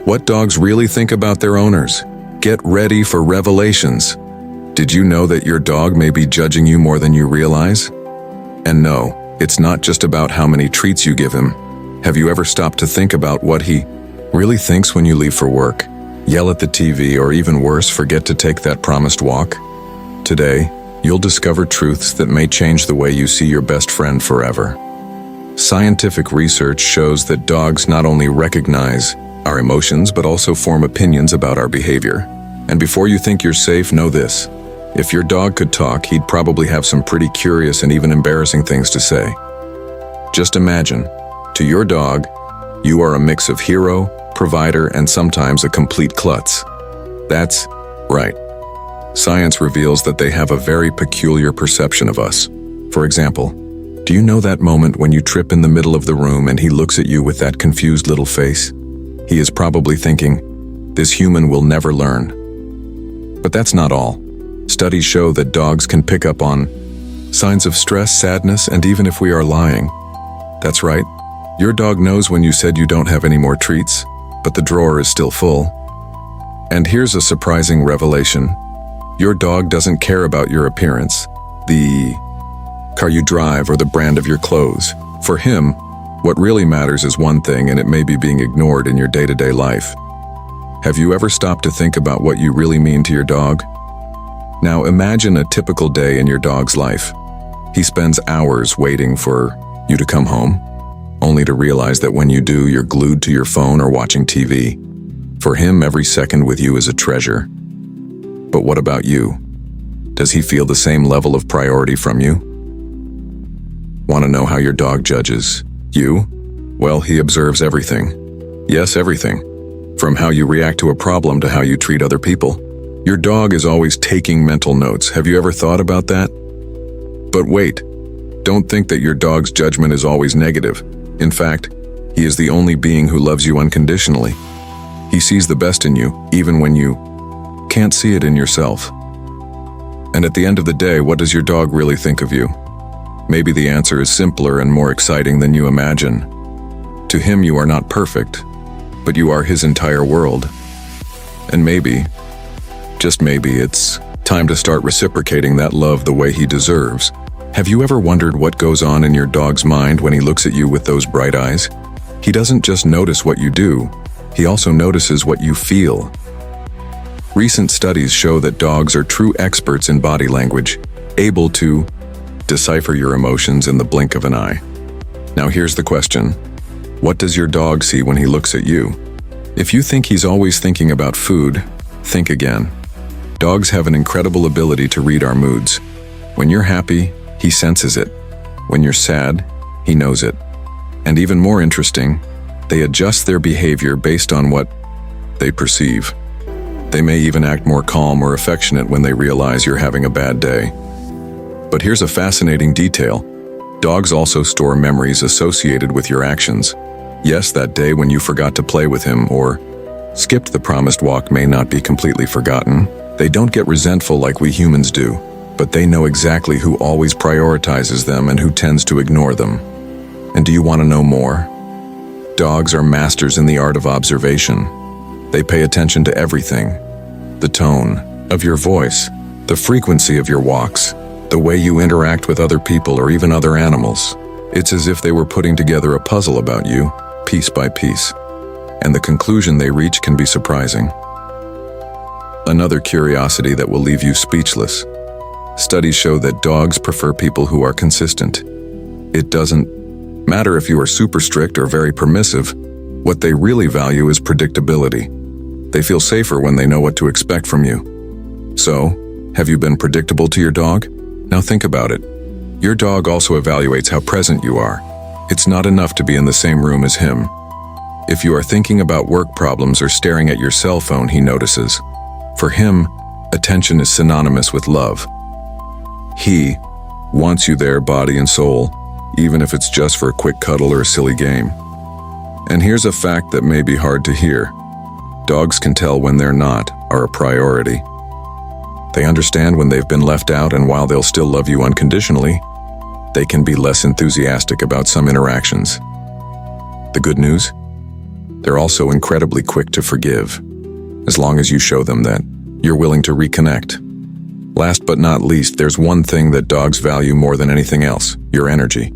What dogs really think about their owners? Get ready for revelations. Did you know that your dog may be judging you more than you realize? And no, it's not just about how many treats you give him. Have you ever stopped to think about what he really thinks when you leave for work, yell at the TV, or even worse, forget to take that promised walk? Today, you'll discover truths that may change the way you see your best friend forever. Scientific research shows that dogs not only recognize our emotions, but also form opinions about our behavior. And before you think you're safe, know this. If your dog could talk, he'd probably have some pretty curious and even embarrassing things to say. Just imagine, to your dog, you are a mix of hero, provider, and sometimes a complete klutz. That's right. Science reveals that they have a very peculiar perception of us. For example, do you know that moment when you trip in the middle of the room and he looks at you with that confused little face? He is probably thinking, this human will never learn. But that's not all. Studies show that dogs can pick up on signs of stress, sadness, and even if we are lying. That's right. Your dog knows when you said you don't have any more treats, but the drawer is still full. And here's a surprising revelation. Your dog doesn't care about your appearance, the car you drive, or the brand of your clothes. For him, what really matters is one thing, and it may be being ignored in your day-to-day life. Have you ever stopped to think about what you really mean to your dog? Now imagine a typical day in your dog's life. He spends hours waiting for you to come home, only to realize that when you do, you're glued to your phone or watching TV. For him, every second with you is a treasure. But what about you? Does he feel the same level of priority from you? Want to know how your dog judges you? Well, he observes everything. Yes, everything. From how you react to a problem to how you treat other people. Your dog is always taking mental notes. Have you ever thought about that? But wait, don't think that your dog's judgment is always negative. In fact, he is the only being who loves you unconditionally. He sees the best in you, even when you can't see it in yourself. And at the end of the day, what does your dog really think of you? Maybe the answer is simpler and more exciting than you imagine. To him, you are not perfect, but you are his entire world. And maybe, just maybe, it's time to start reciprocating that love the way he deserves. Have you ever wondered what goes on in your dog's mind when he looks at you with those bright eyes? He doesn't just notice what you do, he also notices what you feel. Recent studies show that dogs are true experts in body language, able to decipher your emotions in the blink of an eye. Now here's the question. What does your dog see when he looks at you? If you think he's always thinking about food, think again. Dogs have an incredible ability to read our moods. When you're happy, he senses it. When you're sad, he knows it. And even more interesting, they adjust their behavior based on what they perceive. They may even act more calm or affectionate when they realize you're having a bad day. But here's a fascinating detail. Dogs also store memories associated with your actions. Yes, that day when you forgot to play with him or skipped the promised walk may not be completely forgotten. They don't get resentful like we humans do, but they know exactly who always prioritizes them and who tends to ignore them. And do you want to know more? Dogs are masters in the art of observation. They pay attention to everything. The tone of your voice, the frequency of your walks, the way you interact with other people or even other animals. It's as if they were putting together a puzzle about you, piece by piece. And the conclusion they reach can be surprising. Another curiosity that will leave you speechless. Studies show that dogs prefer people who are consistent. It doesn't matter if you are super strict or very permissive. What they really value is predictability. They feel safer when they know what to expect from you. So, have you been predictable to your dog? Now think about it. Your dog also evaluates how present you are. It's not enough to be in the same room as him. If you are thinking about work problems or staring at your cell phone, he notices. For him, attention is synonymous with love. He wants you there, body and soul, even if it's just for a quick cuddle or a silly game. And here's a fact that may be hard to hear. Dogs can tell when they're not are a priority. They understand when they've been left out, and while they'll still love you unconditionally, they can be less enthusiastic about some interactions. The good news? They're also incredibly quick to forgive, as long as you show them that you're willing to reconnect. Last but not least, there's one thing that dogs value more than anything else: your energy.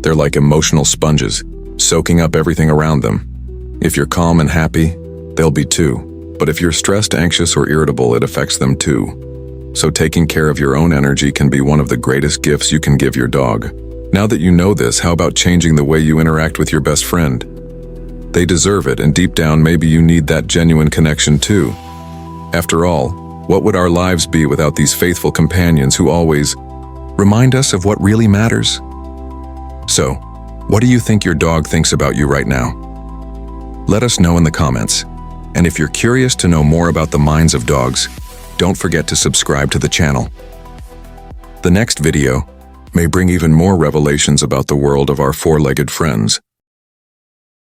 They're like emotional sponges, soaking up everything around them. If you're calm and happy, they'll be too. But if you're stressed, anxious, or irritable, it affects them too. So taking care of your own energy can be one of the greatest gifts you can give your dog. Now that you know this, how about changing the way you interact with your best friend? They deserve it, and deep down, maybe you need that genuine connection too. After all, what would our lives be without these faithful companions who always remind us of what really matters? So, what do you think your dog thinks about you right now? Let us know in the comments. And if you're curious to know more about the minds of dogs, don't forget to subscribe to the channel. The next video may bring even more revelations about the world of our four-legged friends.